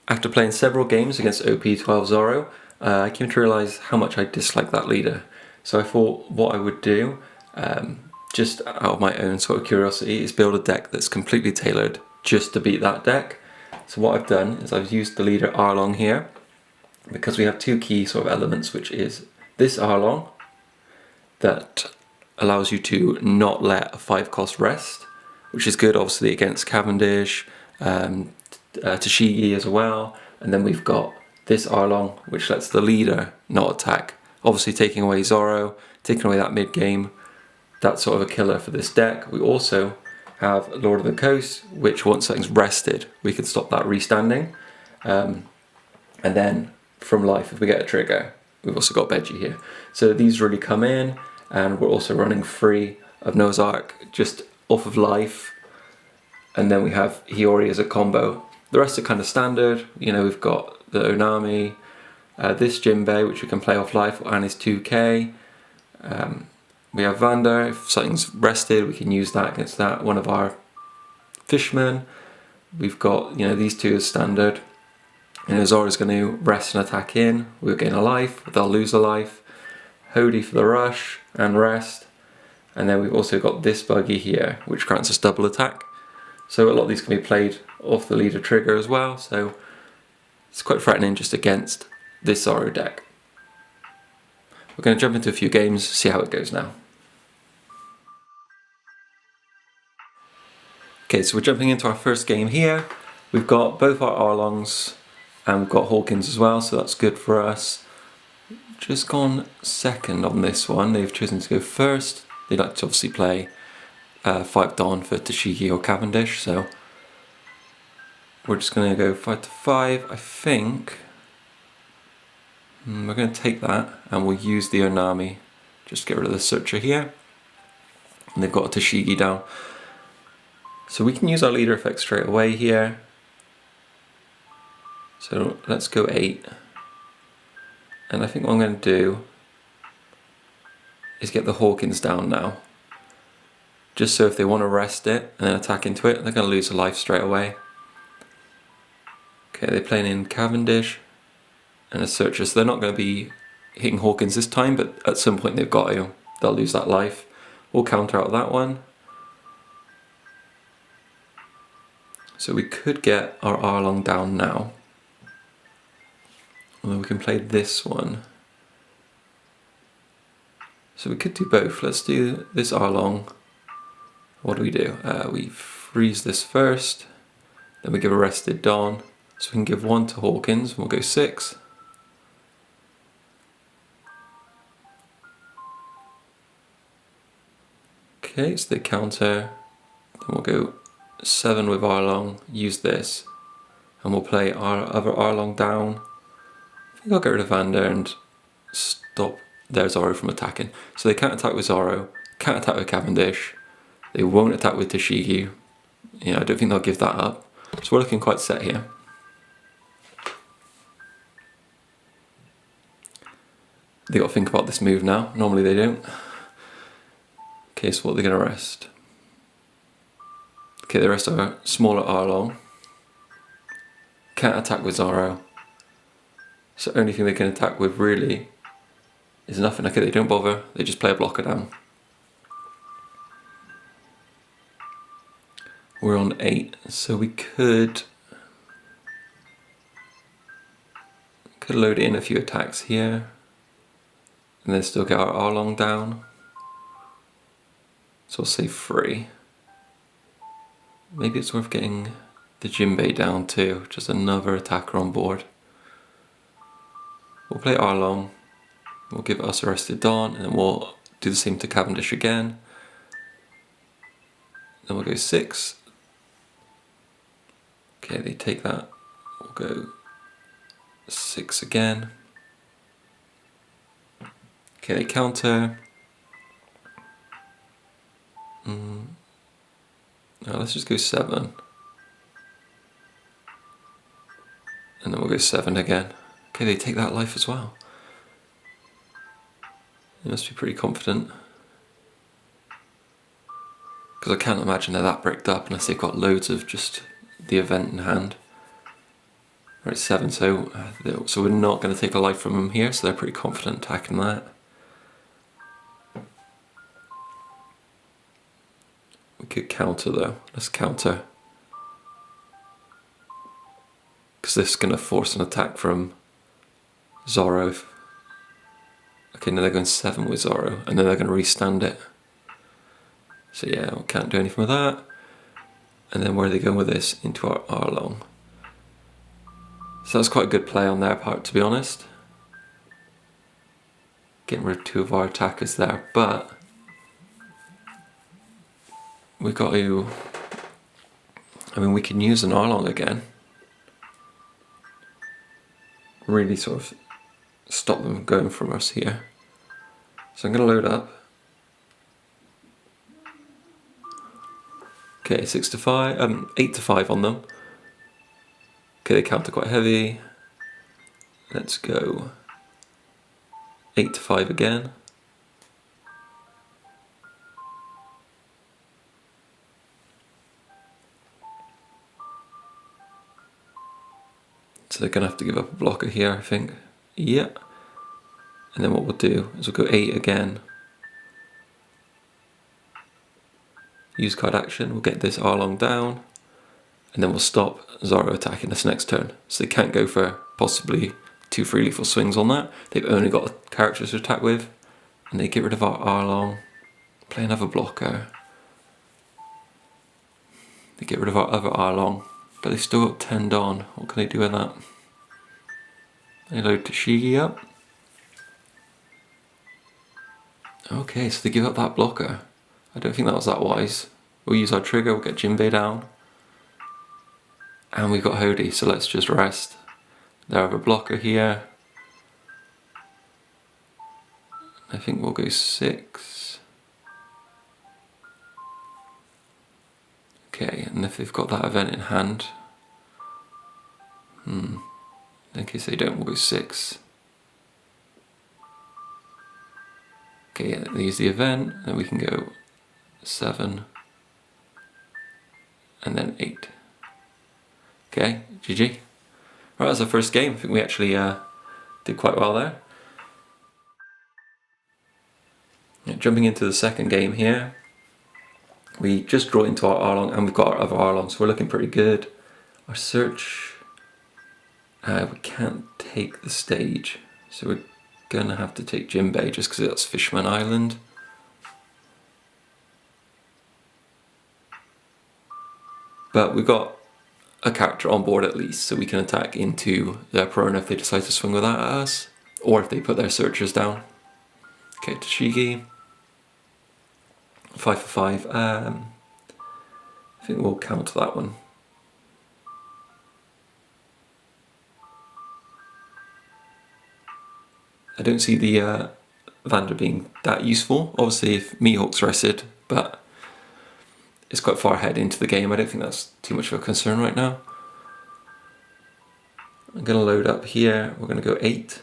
After playing several games against OP12 Zoro, I came to realise how much I dislike that leader. So I thought what I would do, just out of my own sort of curiosity, is build a deck that's completely tailored just to beat that deck. So what I've done is I've used the leader Arlong here, because we have two key sort of elements, which is this Arlong that allows you to not let a 5-cost rest, which is good obviously against Cavendish, Tashigi as well, and then we've got this Arlong which lets the leader not attack, obviously taking away Zoro, taking away that mid game. That's sort of a killer for this deck. We also have Lord of the Coast, which once something's rested we can stop that restanding, and then from life if we get a trigger we've also got Veggie here. So these really come in, and we're also running free of Noah's Ark just off of life, and then we have Hiyori as a combo. The rest are kind of standard, you know, we've got the Onami, this Jinbei which we can play off life and is 2k. We have Vander, if something's rested we can use that against that, one of our fishmen. We've got, you know, these two as standard. You know, Zoro's going to rest and attack in, we'll gain a life, they'll lose a life. Hody for the rush and rest, and then we've also got this buggy here which grants us double attack. So a lot of these can be played off the leader trigger as well, so it's quite threatening just against this Zoro deck. We're going to jump into a few games, see how it goes now. Okay, so we're jumping into our first game here. We've got both our Arlongs and we've got Hawkins as well, so that's good for us. Just gone second on this one. They've chosen to go first. They like to obviously play 5 Dawn for Tashigi or Cavendish, so we're just going to go 5 to 5. I think we're going to take that and we'll use the Onami. Just get rid of the Searcher here. And they've got a Tashigi down. So we can use our leader effect straight away here. So let's go 8. And I think what I'm going to do is get the Hawkins down now. Just so if they want to rest it and then attack into it, they're going to lose a life straight away. Okay, they're playing in Cavendish and a Searcher, so they're not going to be hitting Hawkins this time, but at some point they've got to. They'll lose that life. We'll counter out that one. So we could get our Arlong down now. Although we can play this one. So we could do both. Let's do this Arlong. What do? We freeze this first. Then we give a rested Dawn. So we can give 1 to Hawkins and we'll go 6. Okay, so they counter. Then we'll go 7 with Arlong, use this. And we'll play our other Arlong down. I think I'll get rid of Vander and stop their Zoro from attacking. So they can't attack with Zoro, can't attack with Cavendish, they won't attack with Tashigi. You know, I don't think they'll give that up. So we're looking quite set here. They got to think about this move now, normally they don't. Okay, so what are they going to rest? Okay, the rest are smaller Arlong. Can't attack with Zoro. So only thing they can attack with really is nothing. Okay, they don't bother, they just play a blocker down. We're on 8, so we could load in a few attacks here and then still get our Arlong down. So I'll say 3. Maybe it's worth getting the Jinbei down too, just another attacker on board. We'll play Arlong, we'll give us Arrested Dawn, and then we'll do the same to Cavendish again. Then we'll go 6. Okay, they take that, we'll go 6 again. Okay, they counter. Now let's just go 7. And then we'll go 7 again. Okay, they take that life as well. They must be pretty confident. Because I can't imagine they're that bricked up unless they've got loads of just the event in hand. Right, 7, so we're not going to take a life from them here, so they're pretty confident attacking that. We could counter though, let's counter. Because this is going to force an attack from Zoro. Okay, now they're going 7 with Zoro, and then they're going to restand it. So yeah, we can't do anything with that. And then where are they going with this? Into our Arlong. So that's quite a good play on their part, to be honest. Getting rid of 2 of our attackers there, but we've got to... I mean, we can use an Arlong again. Really sort of stop them going from us here. So I'm going to load up. Okay, 6 to 5, 8 to 5 on them. Okay, they counter quite heavy. Let's go 8 to 5 again. So they're going to have to give up a blocker here, I think. Yeah. And then what we'll do is we'll go 8 again. Use card action, we'll get this Arlong down. And then we'll stop Zoro attacking this next turn. So they can't go for possibly 2 free lethal swings on that. They've only got characters to attack with. And they get rid of our Arlong. Play another blocker. They get rid of our other Arlong. But they've still got 10 on. What can they do with that? They load Tashigi up. Okay, so they give up that blocker. I don't think that was that wise. We'll use our trigger, we'll get Jinbei down. And we've got Hody, so let's just rest. They have a blocker here. I think we'll go 6. Okay, and if they've got that event in hand, in case they don't, we'll go 6. Okay, yeah, they use the event, then we can go 7, and then 8. Okay, GG. Right, that's our first game. I think we actually did quite well there. Yeah, jumping into the second game here. We just draw into our Arlong, and we've got our other Arlong, so we're looking pretty good. Our search, we can't take the stage, so we're gonna have to take Jinbei just because that's Fishman Island. But we've got a character on board at least, so we can attack into their Perona if they decide to swing with that at us, or if they put their searchers down. Okay, Tashigi. 5 for 5. I think we'll counter that one. I don't see the Vander being that useful. Obviously, if Mihawk's rested, but it's quite far ahead into the game. I don't think that's too much of a concern right now. I'm going to load up here. We're going to go 8,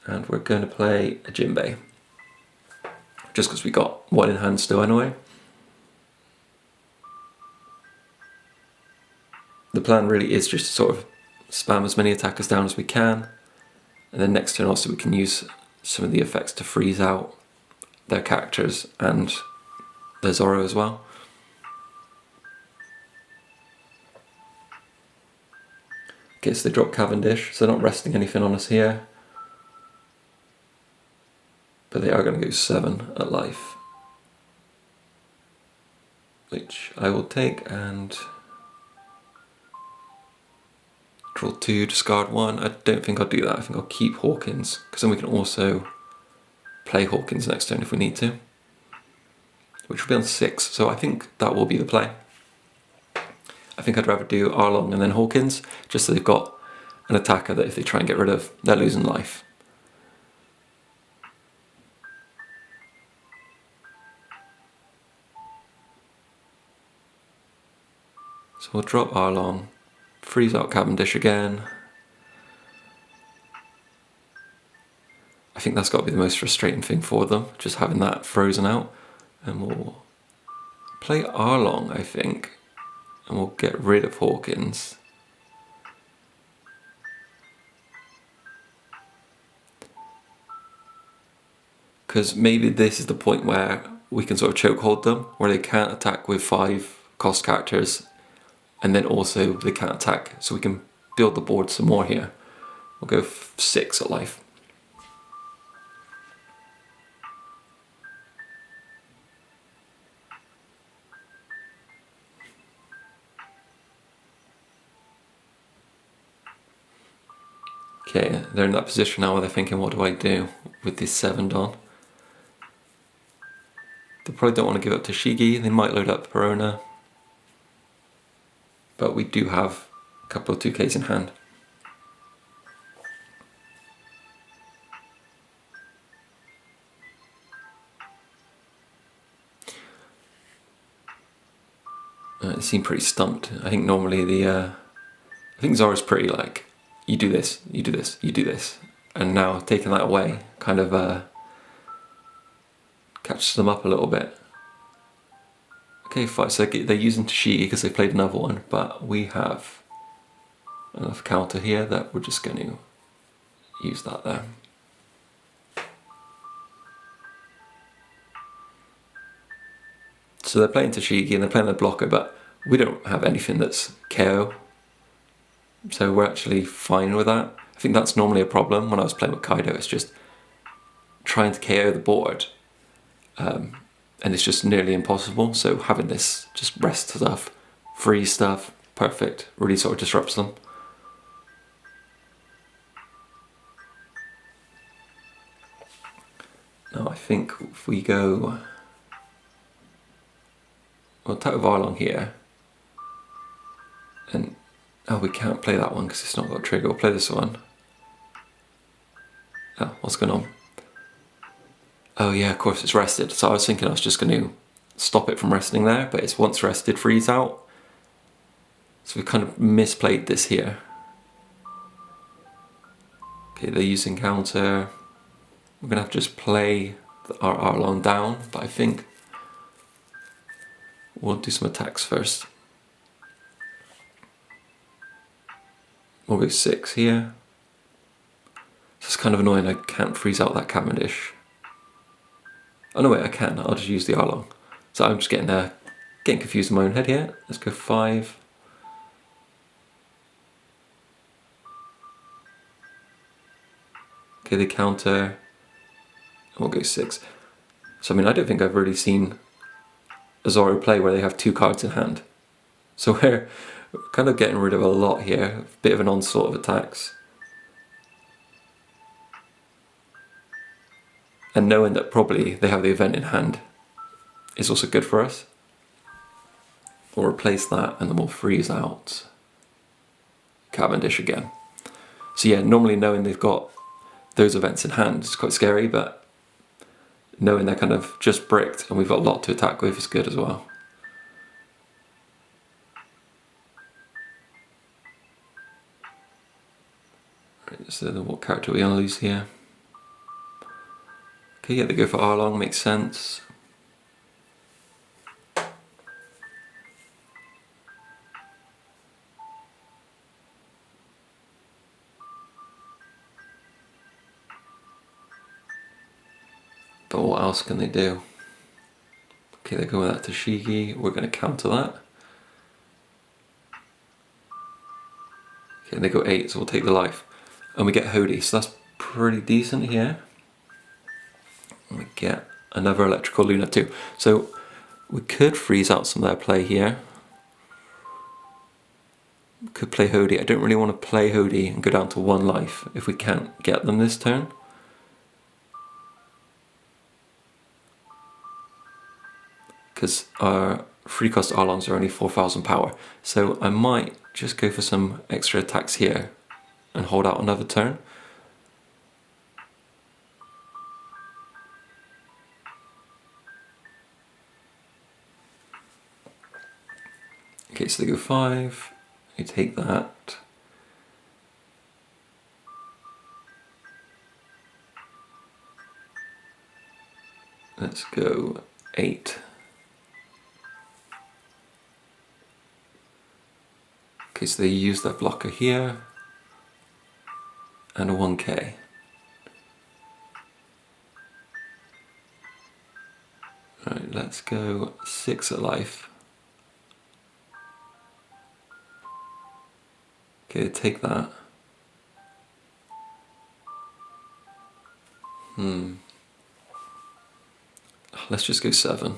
and we're going to play a Jinbei. Just because we got 1 in hand still anyway. The plan really is just to sort of spam as many attackers down as we can, and then next turn also we can use some of the effects to freeze out their characters and their Zoro as well. Okay, so they drop Cavendish, so they're not resting anything on us here. But they are going to go 7 at life. Which I will take and draw 2, discard 1. I don't think I'll do that. I think I'll keep Hawkins, because then we can also play Hawkins next turn if we need to. Which will be on 6, so I think that will be the play. I think I'd rather do Arlong and then Hawkins, just so they've got an attacker that if they try and get rid of, they're losing life. So we'll drop Arlong, freeze out Cavendish again. I think that's got to be the most frustrating thing for them, just having that frozen out. And we'll play Arlong, I think, and we'll get rid of Hawkins. because maybe this is the point where we can sort of chokehold them, where they can't attack with 5 cost characters, and then also they can't attack, so we can build the board some more here. We'll go 6 at life. Okay, they're in that position now where they're thinking, what do I do with this 7 Don? They probably don't want to give up to Shigi, they might load up Perona. But we do have a couple of 2Ks in hand. It seemed pretty stumped. I think normally I think Zoro's pretty like, you do this, you do this, you do this. And now taking that away kind of catches them up a little bit. Okay, fine, so they're using Tashigi because they played another one, but we have enough counter here that we're just going to use that there. So they're playing Tashigi and they're playing their blocker, but we don't have anything that's KO. So we're actually fine with that. I think that's normally a problem when I was playing with Kaido, it's just trying to KO the board. And it's just nearly impossible, so having this just rest stuff, freeze stuff, perfect, really sort of disrupts them. Now I think if we go, we'll attack with Arlong here, and oh, we can't play that one because it's not got a trigger. We'll play this one. Oh, what's going on? Oh yeah, of course it's rested. So I was thinking I was just going to stop it from resting there, but it's once rested, freeze out. So we kind of misplayed this here. Okay, they're using counter. We're going to have to just play our Arlong down, but I think we'll do some attacks first. We'll go 6 here. It's kind of annoying, I can't freeze out that Cavendish. Oh no wait, I can, I'll just use the Arlong. So I'm just getting confused in my own head here. Let's go 5. Okay, they counter, and we'll go 6. So I mean, I don't think I've really seen a Zoro play where they have 2 cards in hand. So we're kind of getting rid of a lot here, a bit of an onslaught of attacks. And knowing that probably they have the event in hand is also good for us. We'll replace that and then we'll freeze out Cavendish again. So yeah, normally knowing they've got those events in hand is quite scary, but knowing they're kind of just bricked and we've got a lot to attack with is good as well. Right, so what character are we going to lose here? Okay, yeah, they go for Arlong, makes sense. But what else can they do? Okay, they go with that Tashigi, we're going to counter that. Okay, they go 8, so we'll take the life. And we get Hody, so that's pretty decent here. And we get another electrical Luna too. So we could freeze out some of their play here. We could play Hody. I don't really want to play Hody and go down to 1 life if we can't get them this turn. Because our free cost Arlongs are only 4,000 power. So I might just go for some extra attacks here and hold out another turn. Okay, so they go 5, I take that. Let's go 8. Okay, so they use their blocker here, and a 1k. Let's go 6 at life. Okay, take that. Let's just go 7.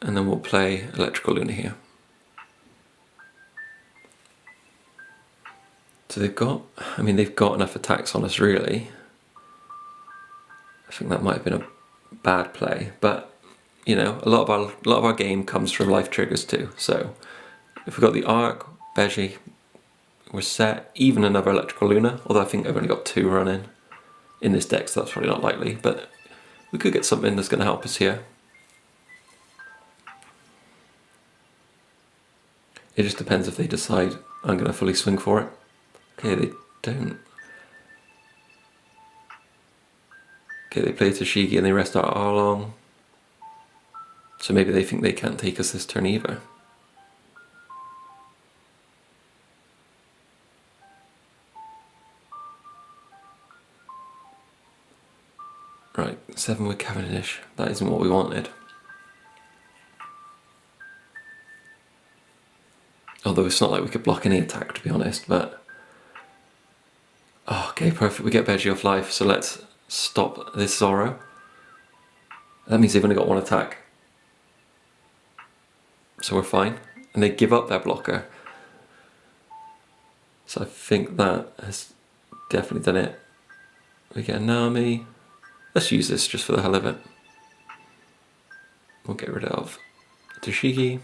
And then we'll play Electrical Luna here. So they've got enough attacks on us really. I think that might have been a bad play, but you know, a lot of our game comes from life triggers too. So if we've got the Arc, Beji, we're set. Even another Electrical Luna, although I think I've only got 2 running in this deck, so that's probably not likely, but we could get something that's going to help us here. It just depends if they decide I'm going to fully swing for it. Okay, they don't. Okay, they play Toshigi and they rest out Arlong. So maybe they think they can't take us this turn either. Right, 7 with Cavendish. That isn't what we wanted. Although it's not like we could block any attack, to be honest, but... Oh, okay, perfect. We get Beji off life, so let's stop this Zoro. That means they've only got 1 attack. So we're fine. And they give up their blocker. So I think that has definitely done it. We get a Nami. Let's use this just for the hell of it. We'll get rid of Toshigi.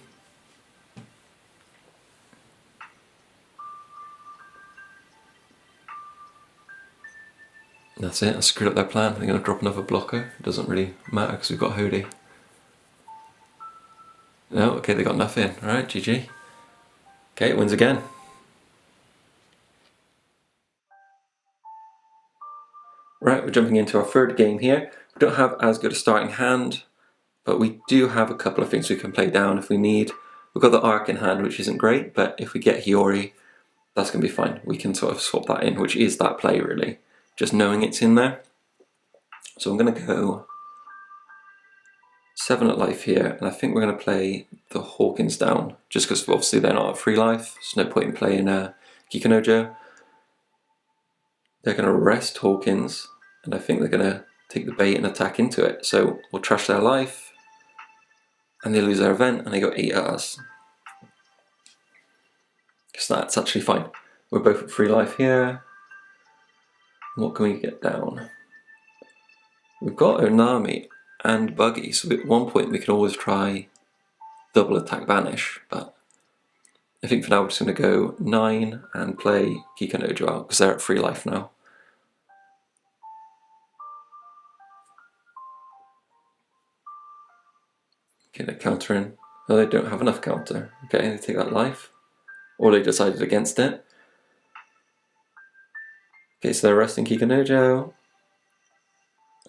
That's it, I screwed up their plan. They're going to drop another blocker. It doesn't really matter because we've got Hody. No, okay, they got nothing. Alright, GG. Okay, it wins again. Right, we're jumping into our 3rd game here. We don't have as good a starting hand, but we do have a couple of things we can play down if we need. We've got the Arc in hand, which isn't great, but if we get Hiyori, that's going to be fine. We can sort of swap that in, which is that play really. Just knowing it's in there. So I'm going to go 7 at life here, and I think we're going to play the Hawkins down, just because obviously they're not at 3 life. There's no point in playing Kikunojo. They're going to rest Hawkins, and I think they're going to take the bait and attack into it. So we'll trash their life, and they lose their event, and they go 8 at us. So that's actually fine. We're both at 3 life here. What can we get down? We've got Onami and Buggy, so at one point we can always try double attack Vanish, but I think for now we're just going to go 9 and play Kikunojo out, because they're at 3 life now. Okay, they're countering. No, they don't have enough counter. Okay, they take that life. Or they decided against it. Okay, so they're resting Kikunojo.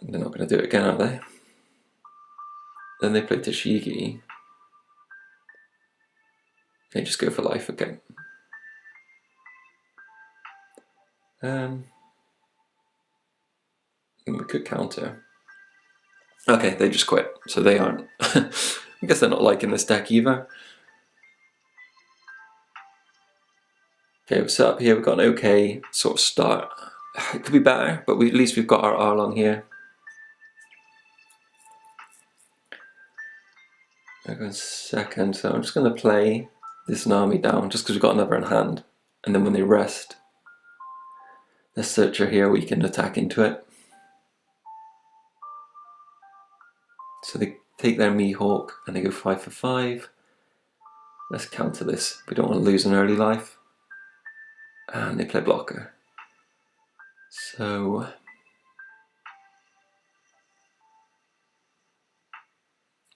They're not going to do it again, are they? Then they play Toshigi. They just go for life again. We could counter. Okay, they just quit, so they aren't. I guess they're not liking this deck either. Okay, we're set up here, we've got an okay sort of start. It could be better, but at least we've got our Arlong here. I'm going 2nd, so I'm just going to play this Nami down, just because we've got another in hand. And then when they rest, this Searcher here, we can attack into it. So they take their Mihawk and they go 5 for 5. Let's counter this. We don't want to lose an early life. And they play blocker. So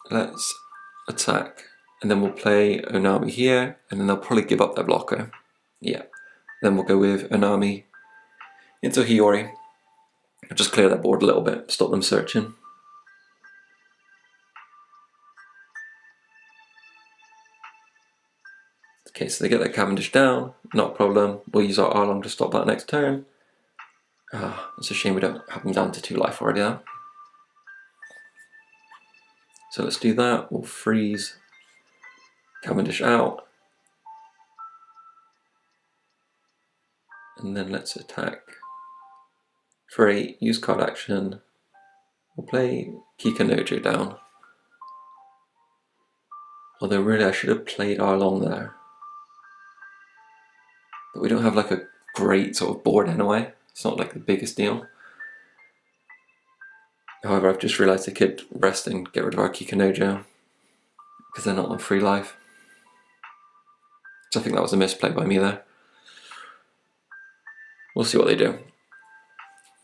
let's attack. And then we'll play Onami here, and then they'll probably give up their blocker. Yeah. Then we'll go with Onami into Hiyori. Just clear that board a little bit, stop them searching. Okay, so they get their Cavendish down, not a problem. We'll use our Arlong to stop that next turn. It's a shame we don't have them down to 2 life already now. So let's do that. We'll freeze Cavendish out. And then let's attack. For 8, use card action. We'll play Kikanojo down. Although really I should have played Arlong there. But we don't have like a great sort of board anyway. It's not like the biggest deal. However, I've just realised I could rest and get rid of our Kikanojo because they're not on free life. So I think that was a misplay by me there. We'll see what they do.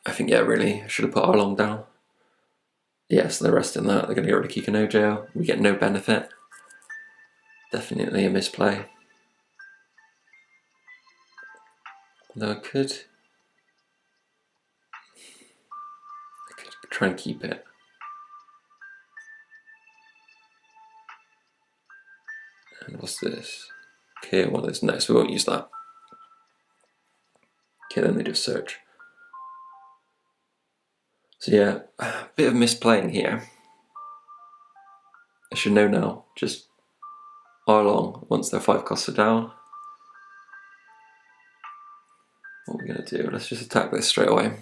I think, yeah, really, I should have put Arlong down. Yes, they're resting that. They're going to get rid of Kikanojo. We get no benefit. Definitely a misplay. Although I could try and keep it. And what's this? Okay, well, there's no, so we won't use that. Okay, then they do a search. So yeah, a bit of misplaying here. I should know now, just Arlong, once their 5 costs are down. What are we going to do? Let's just attack this straight away.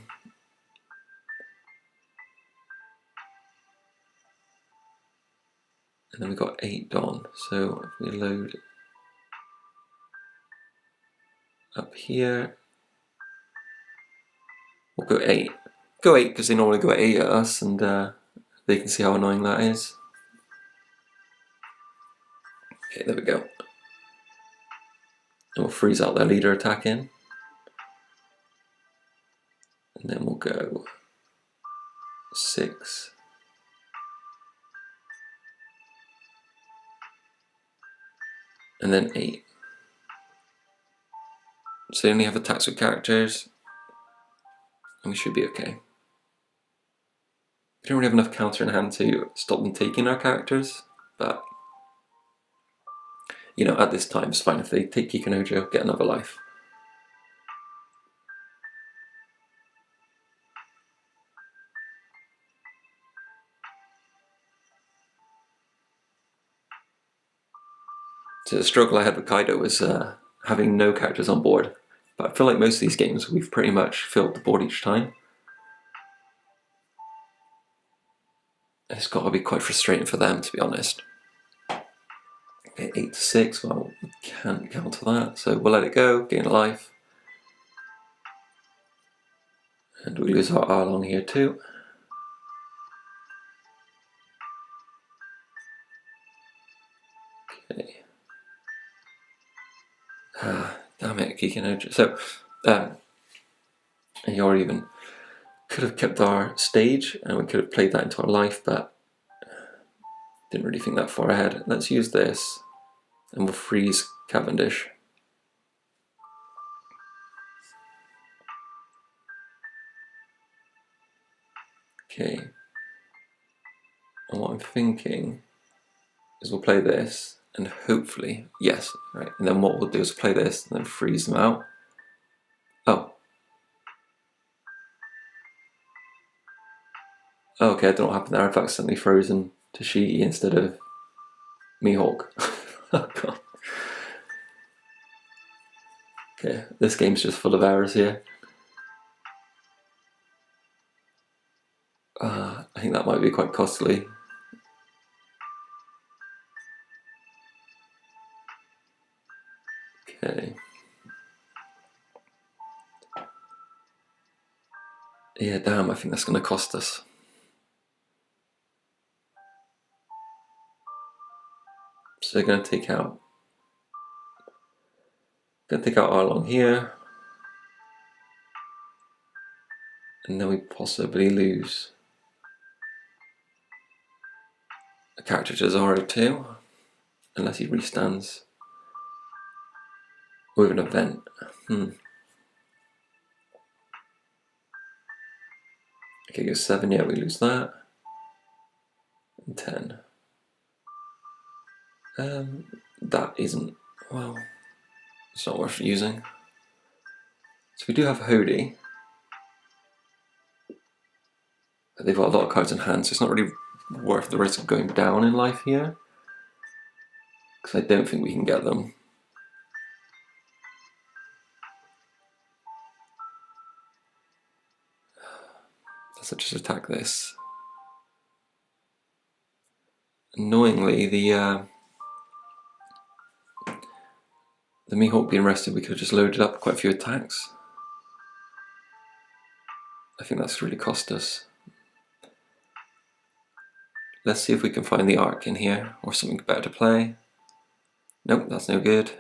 And then we've got 8 Don, so if we load up here, we'll go 8. Go 8 because they normally go 8 at us, and they can see how annoying that is. Okay, there we go. And we'll freeze out their leader attacking. And then we'll go 6. And then 8. So they only have attacks with characters, and we should be okay. We don't really have enough counter in hand to stop them taking our characters, but you know, at this time it's fine if they take Kikanojo, get another life. So the struggle I had with Kaido was having no characters on board, but I feel like most of these games we've pretty much filled the board each time. And it's got to be quite frustrating for them, to be honest. Okay, 8 to 6, well, we can't counter that, so we'll let it go, gain a life. And we lose our Arlong here too. Okay. Damn it, Kikanojo. So, or even could have kept our stage and we could have played that into our life, but didn't really think that far ahead. Let's use this and we'll freeze Cavendish. Okay. And what I'm thinking is we'll play this and hopefully, yes, right. And then what we'll do is play this and then freeze them out. Oh. Oh, okay, I don't know what happened there. I've accidentally frozen Tashigi instead of Mihawk. Oh god. Okay, this game's just full of errors here. I think that might be quite costly. Okay. Yeah, damn, I think that's going to cost us. So they're going to take out Arlong here. And then we possibly lose a character to Zoro too, unless he restands with an event. Okay, go 7, yeah, we lose that. And 10. That isn't, well, it's not worth using. So we do have Hody. They've got a lot of cards in hand, so it's not really worth the risk of going down in life here, because I don't think we can get them. Let's just attack this. Annoyingly, the Mihawk being rested, we could have just loaded up quite a few attacks. I think that's really cost us. Let's see if we can find the arc in here, or something better to play. Nope, that's no good.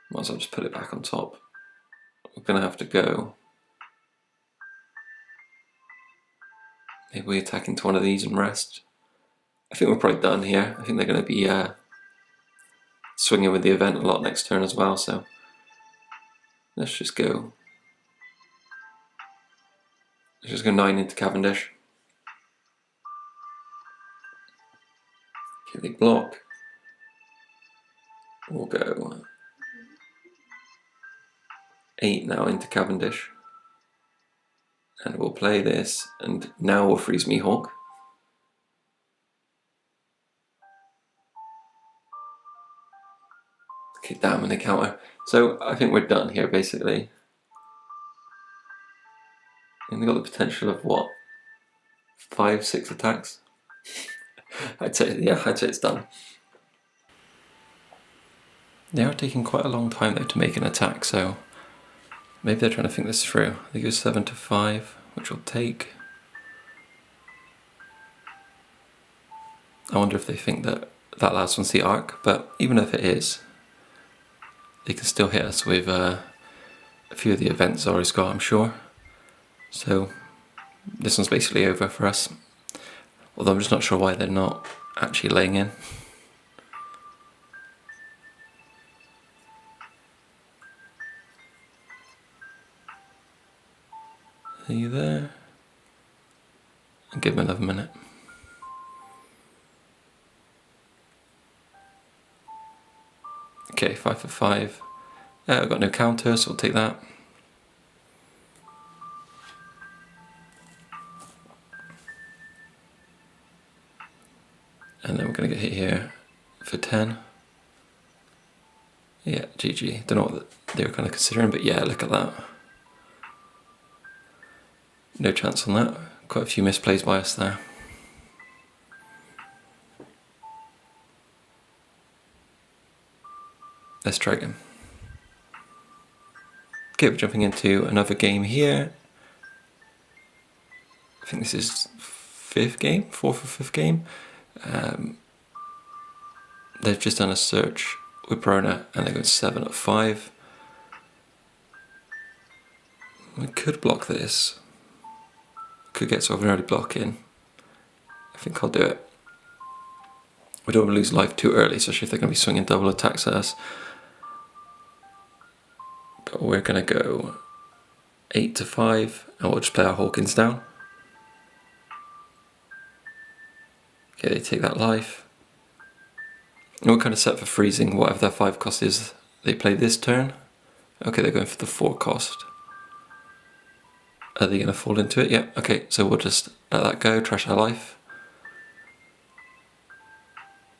Might as well just put it back on top. We're going to have to go. Maybe we attack into one of these and rest. I think we're probably done here. I think they're going to be swinging with the event a lot next turn as well, so let's just go. Let's just go 9 into Cavendish. Okay, they block. We'll go 8 now into Cavendish. And we'll play this, and now we'll freeze Mihawk. Okay, damn, and they counter. So I think we're done here, basically. And they've got the potential of what? 5, 6 attacks? I'd say it's done. They are taking quite a long time though to make an attack, so maybe they're trying to think this through. They go 7 to 5, which will take. I wonder if they think that that last one's the arc, but even if it is, they can still hit us with a few of the events Zoro's got, I'm sure. So this one's basically over for us. Although I'm just not sure why they're not actually laying in. Are you there? I'll give them another minute. Okay, 5 for 5. I've got no counter, so we'll take that. And then we're going to get hit here for 10. Yeah, GG. Don't know what they were kind of considering, but yeah, look at that. No chance on that. Quite a few misplays by us there. Let's try again. Okay, we're jumping into another game here. I think this is 4th or 5th game. They've just done a search with Brona and they're going 7 at 5. We could block this. Could get sort of an early block in. I think I'll do it. We don't want to lose life too early, especially if they're going to be swinging double attacks at us. But we're going to go 8 to 5 and we'll just play our Hawkins down. Okay, they take that life. And we're kind of set for freezing whatever their 5 cost is. They play this turn. Okay, they're going for the 4 cost. Are they going to fall into it? Yeah, okay, so we'll just let that go, trash our life.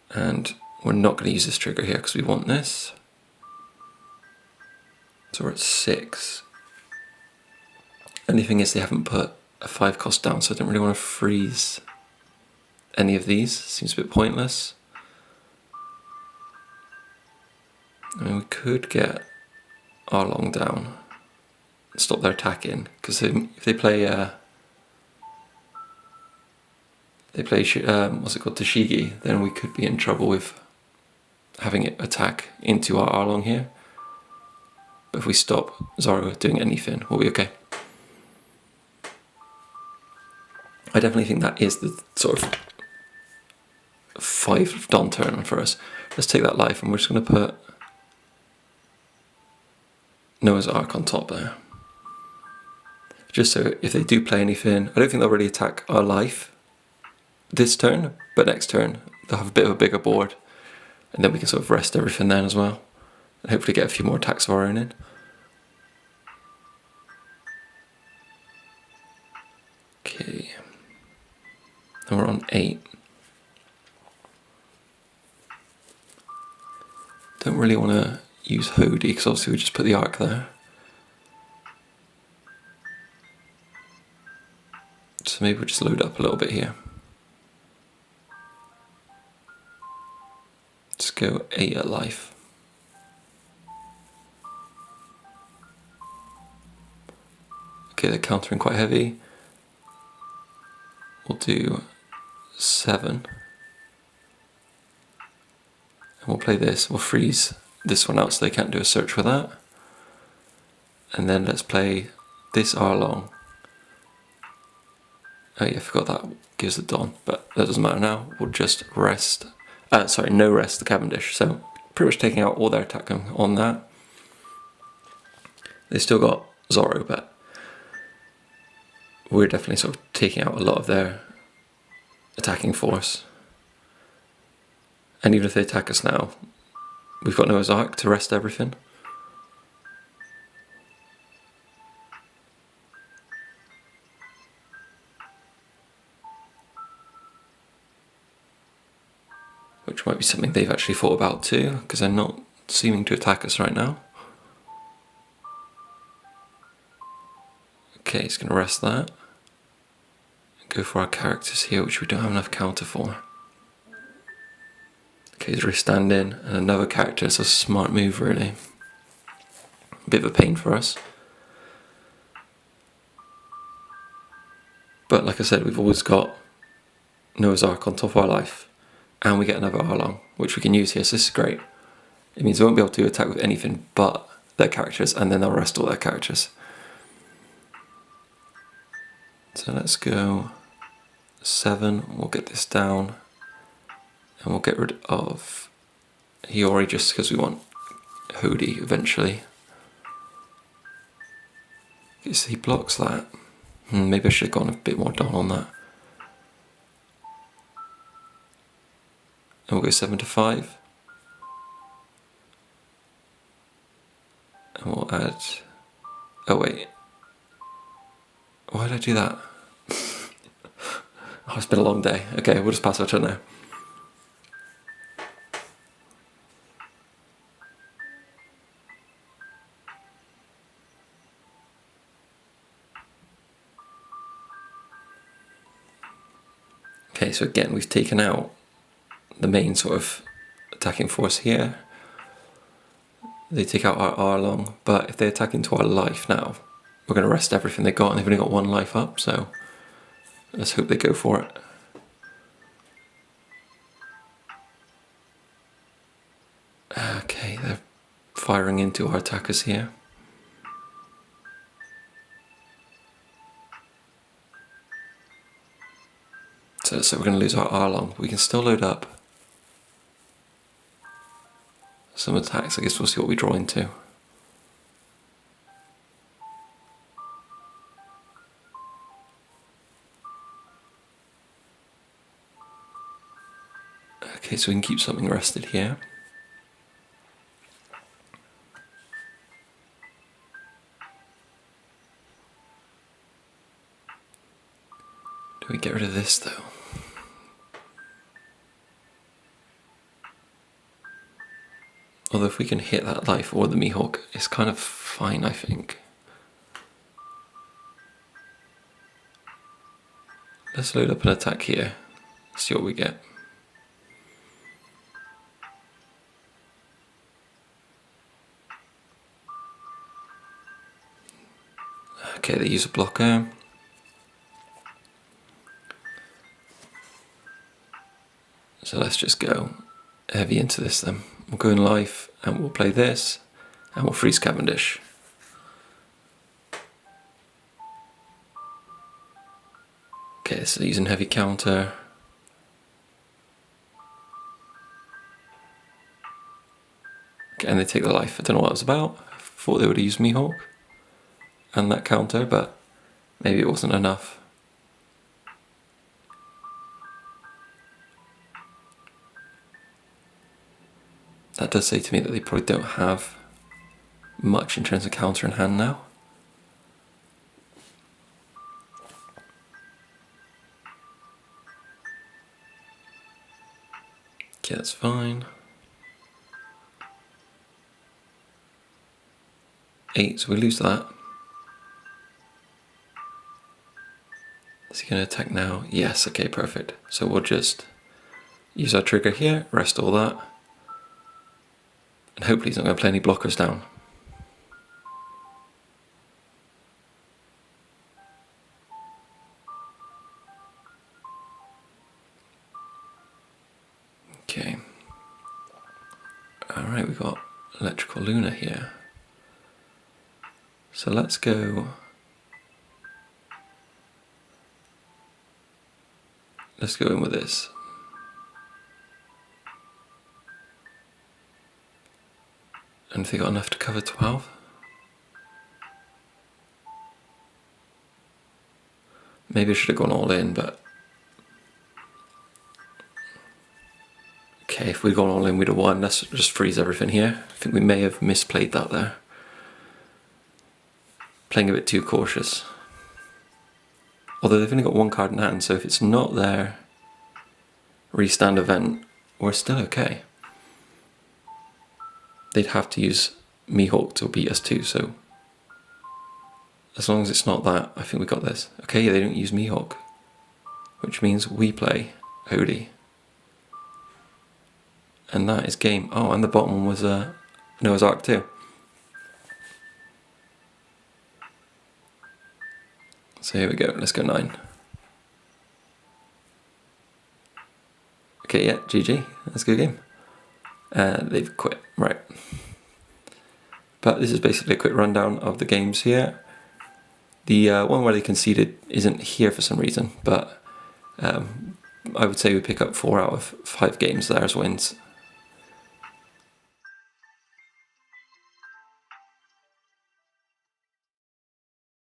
And we're not going to use this trigger here because we want this. So we're at 6. Only thing is they haven't put a 5 cost down, so I don't really want to freeze any of these. Seems a bit pointless. I mean, we could get Arlong down and stop their attacking, because if they play what's it called, Tashigi, then we could be in trouble with having it attack into our Arlong here. But if we stop Zoro doing anything, we'll be okay. I definitely think that is the sort of 5 Don turn for us. Let's take that life and we're just going to put Noah's Ark on top there. Just so if they do play anything, I don't think they'll really attack our life this turn, but next turn they'll have a bit of a bigger board and then we can sort of rest everything then as well and hopefully get a few more attacks of our own in. Okay. and we're on 8. Don't really want to use Hody because obviously we just put the arc there. So maybe we'll just load up a little bit here. Let's go 8 at life. Okay, they're countering quite heavy. We'll do 7. And we'll play this. We'll freeze this one out so they can't do a search with that. And then let's play this Arlong. Oh yeah, I forgot that gives the Dawn, but that doesn't matter now. We'll just rest, no rest the Cavendish. So pretty much taking out all their attack on that. They still got Zoro, but we're definitely sort of taking out a lot of their attacking force. And even if they attack us now, we've got Noah's Ark to rest everything. Which might be something they've actually thought about too, because they're not seeming to attack us right now. Okay, he's going to rest that. Go for our characters here, which we don't have enough counter for. Okay, he's re-standing, and another character. It's a smart move, really. A bit of a pain for us. But like I said, we've always got Noah's Ark on top of our life. And we get another Arlong, which we can use here, so this is great. It means they won't be able to attack with anything but their characters, and then they'll rest all their characters. So let's go 7, we'll get this down, and we'll get rid of Hiyori just because we want Hody eventually. Okay, so he blocks that. Maybe I should have gone a bit more down on that. And we'll go 7 to 5. And we'll add... Oh wait. Why did I do that? Oh, it's been a long day. Okay, we'll just pass our turn now. Okay, so again, we've taken out the main sort of attacking force here. They take out our Arlong, but if they attack into our life now, we're going to rest everything they got, and they've only got 1 life up, so let's hope they go for it. Okay, they're firing into our attackers here. So we're going to lose our Arlong. We can still load up some attacks. I guess we'll see what we draw into. Okay, so we can keep something rested here. Do we get rid of this though? Although if we can hit that life or the Mihawk, it's kind of fine, I think. Let's load up an attack here, see what we get. Okay, they use a blocker. So let's just go heavy into this then. We'll go in life and we'll play this and we'll freeze Cavendish. Okay, so using heavy counter. Okay, and they take the life. I don't know what it was about. I thought they would use Mihawk and that counter, but maybe it wasn't enough. That does say to me that they probably don't have much in terms of counter in hand now. that's fine. 8, so we lose that. Is he going to attack now? Yes, okay, perfect. So we'll just use our trigger here, rest all that. And hopefully he's not going to play any blockers down. Okay. Alright, we've got Electrical Luna here. So let's go... Let's go in with this. And have they got enough to cover 12? Maybe I should have gone all in, but... Okay, if we'd gone all in, we'd have won. Let's just freeze everything here. I think we may have misplayed that there. Playing a bit too cautious. Although they've only got one card in hand, so if it's not their restand event, we're still okay. They'd have to use Mihawk to beat us too, so as long as it's not that, I think we got this. Okay, yeah, they don't use Mihawk, which means we play Odie. And that is game. Oh, and the bottom one was Noah's Ark too. So here we go, let's go 9. Okay, yeah, GG, that's a good game. They've quit, right. But this is basically a quick rundown of the games here. The one where they conceded isn't here for some reason, but I would say we pick up 4 out of 5 games there as wins.